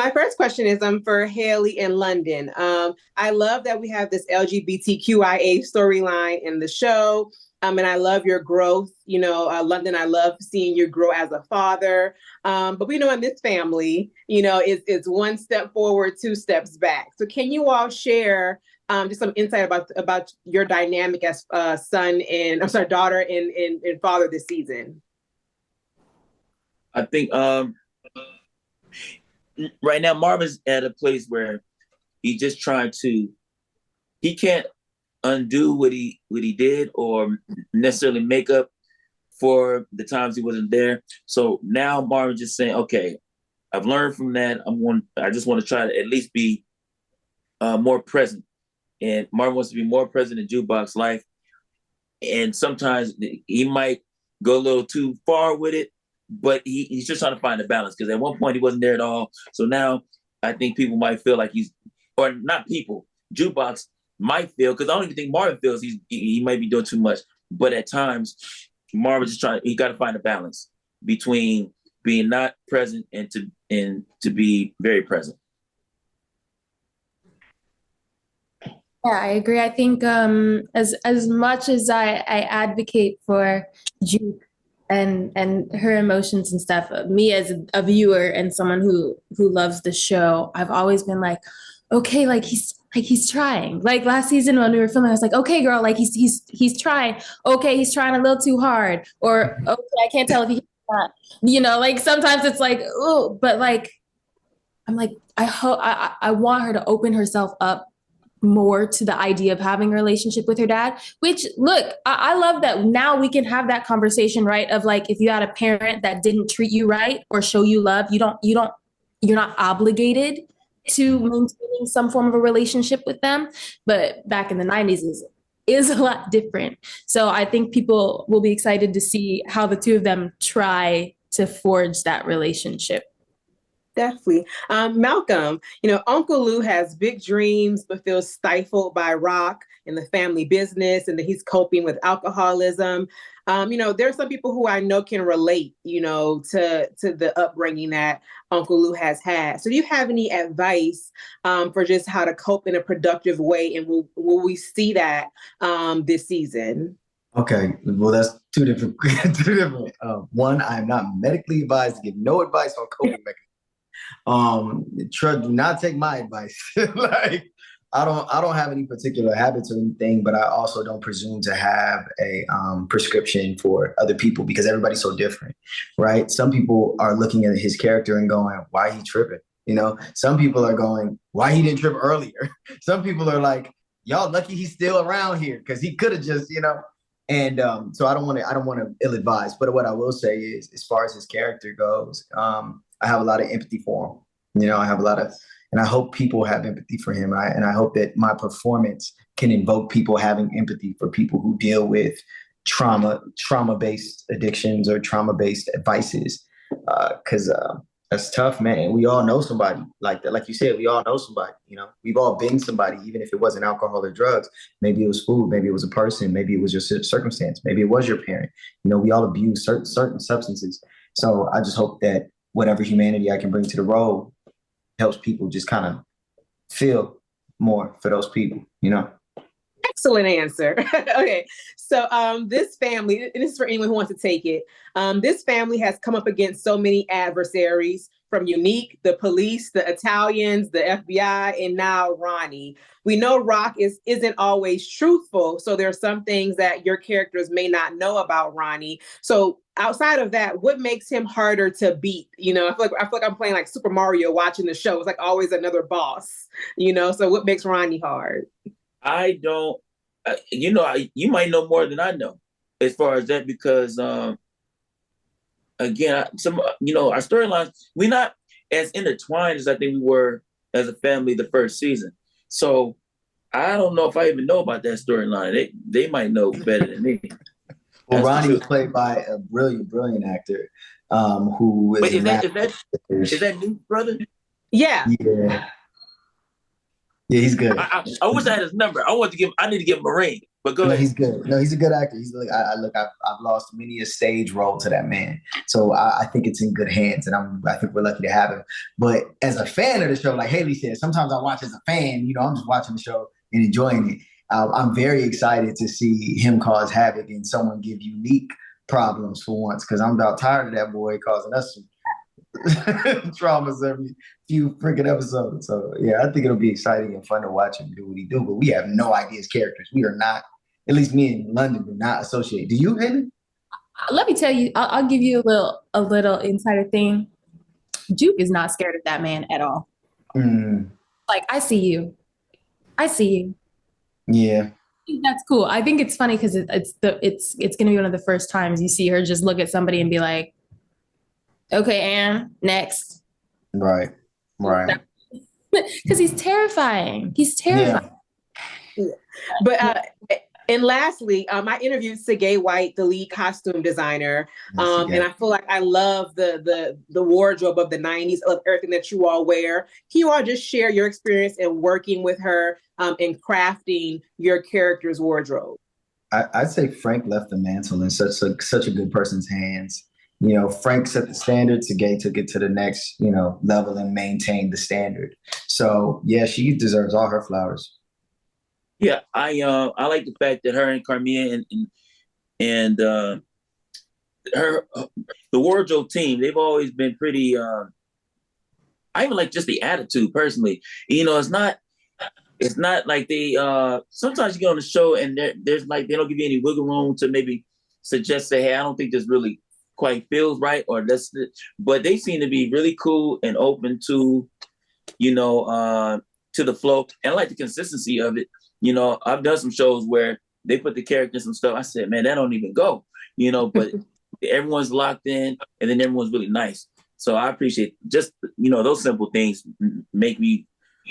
My first question is for Hailey in London. I love that we have this LGBTQIA storyline in the show. And I love your growth. London, I love seeing you grow as a father. But we know in this family, it's one step forward, two steps back. So can you all share just some insight about your dynamic as daughter and father this season? I think right now Marvin's at a place where he's just trying to. He can't undo what he did or necessarily make up for the times he wasn't there. So now Marvin's just saying, okay, I've learned from that. I just want to try to at least be more present. And Marvin wants to be more present in Jukebox life. And sometimes he might go a little too far with it, but he's just trying to find a balance, because at one point he wasn't there at all. So now I think people might feel like or not people, Jukebox might feel, because I don't even think Marvin feels he might be doing too much. But at times, Marvin's just he got to find a balance between being not present and to be very present. Yeah, I agree. I think as much as I advocate for Juke and her emotions and stuff, me as a viewer and someone who loves the show, I've always been like, okay, he's trying. Like last season when we were filming, I was like, okay, girl, like he's trying. Okay, he's trying a little too hard. Or okay, I can't tell if he's not. Like sometimes it's like, oh, but like I'm like, I want her to open herself up more to the idea of having a relationship with her dad, which look, I love that now we can have that conversation, right? Of like, if you had a parent that didn't treat you right or show you love, you're not obligated to maintaining some form of a relationship with them. But back in the 90s is a lot different. So I think people will be excited to see how the two of them try to forge that relationship. Definitely. Malcom, Uncle Lou has big dreams, but feels stifled by Rock and the family business, and that he's coping with alcoholism. There are some people who I know can relate, to the upbringing that Uncle Lou has had. So do you have any advice for just how to cope in a productive way? And will we see that this season? Okay, well, that's two different. One, I am not medically advised to give no advice on coping mechanisms. Do not take my advice. Like, I don't have any particular habits or anything, but I also don't presume to have a prescription for other people, because everybody's so different, right? Some people are looking at his character and going, why he tripping? Some people are going, why he didn't trip earlier? Some people are like, y'all lucky he's still around here, because he could have just, And so I don't want to ill advise, but what I will say is, as far as his character goes, I have a lot of empathy for him. I have a lot of, and I hope people have empathy for him. And I hope that my performance can invoke people having empathy for people who deal with trauma-based addictions or trauma-based vices. Because that's tough, man. We all know somebody like that. Like you said, we all know somebody. We've all been somebody, even if it wasn't alcohol or drugs. Maybe it was food. Maybe it was a person. Maybe it was your circumstance. Maybe it was your parent. We all abuse certain substances. So I just hope that whatever humanity I can bring to the role helps people just kind of feel more for those people, Excellent answer. Okay. So this family, and this is for anyone who wants to take it, this family has come up against so many adversaries, from Unique, the police, the Italians, the FBI, and now Ronnie. We know Rock isn't always truthful, so there are some things that your characters may not know about Ronnie. So outside of that, what makes him harder to beat? I feel like I'm playing like Super Mario watching the show. It's like always another boss, So what makes Ronnie hard? I don't, you might know more than I know as far as that, because again, our storylines, we're not as intertwined as I think we were as a family the first season. So I don't know if I even know about that storyline. They might know better than me. Well, Ronnie was played by a brilliant actor who is. Wait, is that Nuke's brother? Yeah. Yeah. Yeah, he's good. I wish I had his number. I need to give him a ring. But go No, ahead. he's good. No, he's a good actor. He's like, I've lost many a stage role to that man. So I think it's in good hands, and I think we're lucky to have him. But as a fan of the show, like Hailey said, sometimes I watch as a fan. I'm just watching the show and enjoying it. I'm very excited to see him cause havoc and someone give unique problems for once, because I'm about tired of that boy causing us some traumas every few freaking episodes. So yeah, I think it'll be exciting and fun to watch him do what he do. But we have no idea his characters. We are not, at least me in London, do not associate. Do you, Haley? Let me tell you, I'll give you a little insider thing. Duke is not scared of that man at all. Like, I see you. Yeah. That's cool. I think it's funny because it's gonna be one of the first times you see her just look at somebody and be like, "Okay, Anne, next." Right. Because he's terrifying. He's terrifying. Yeah. But and lastly, I interviewed Sagay White, the lead costume designer, and I feel like I love the wardrobe of the '90s, of everything that you all wear. Can you all just share your experience in working with her in crafting your character's wardrobe? I'd say Frank left the mantle in such a good person's hands. Frank set the standard. Sagay took it to the next, level and maintained the standard. So yeah, she deserves all her flowers. Yeah, I like the fact that her and Carmia and her the wardrobe team, they've always been pretty. I even like just the attitude personally. It's not like they. Sometimes you get on the show and there's like they don't give you any wiggle room to maybe suggest, say, hey, I don't think this really quite feels right, or that's. But they seem to be really cool and open to, to the flow, and I like the consistency of it. I've done some shows where they put the characters and stuff. I said, man, that don't even go, but everyone's locked in and then everyone's really nice. So I appreciate just, those simple things make me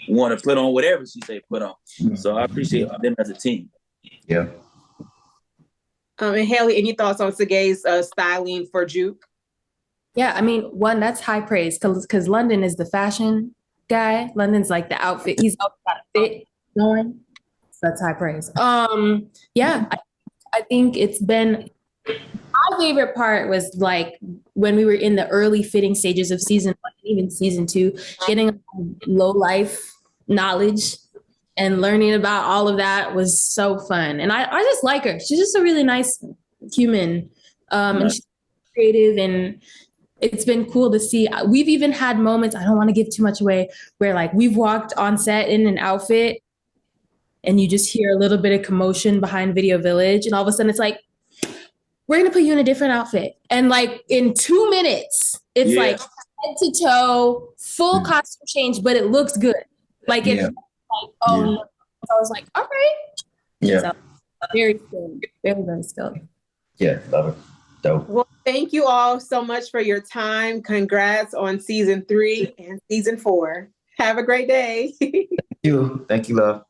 want to put on whatever she say put on. So I appreciate them as a team. Yeah. And Hailey, any thoughts on Sagay's styling for Juke? Yeah, I mean, one, that's high praise because London is the fashion guy. London's like the outfit. He's always got a fit going. That's high praise. Yeah, I think it's been, my favorite part was like when we were in the early fitting stages of season 1, even season 2, getting low life knowledge and learning about all of that was so fun. And I just like her. She's just a really nice human. And she's creative, and it's been cool to see. We've even had moments, I don't want to give too much away, where like we've walked on set in an outfit and you just hear a little bit of commotion behind Video Village. And all of a sudden it's like, we're going to put you in a different outfit. And like in 2 minutes, it's like head to toe, full costume change, but it looks good. Like it's like, no. So I was like, all right. Yeah. So, very skilled. Very, very skilled. Yeah, love it. Dope. Well, thank you all so much for your time. Congrats on season 3 and season 4. Have a great day. Thank you. Thank you, love.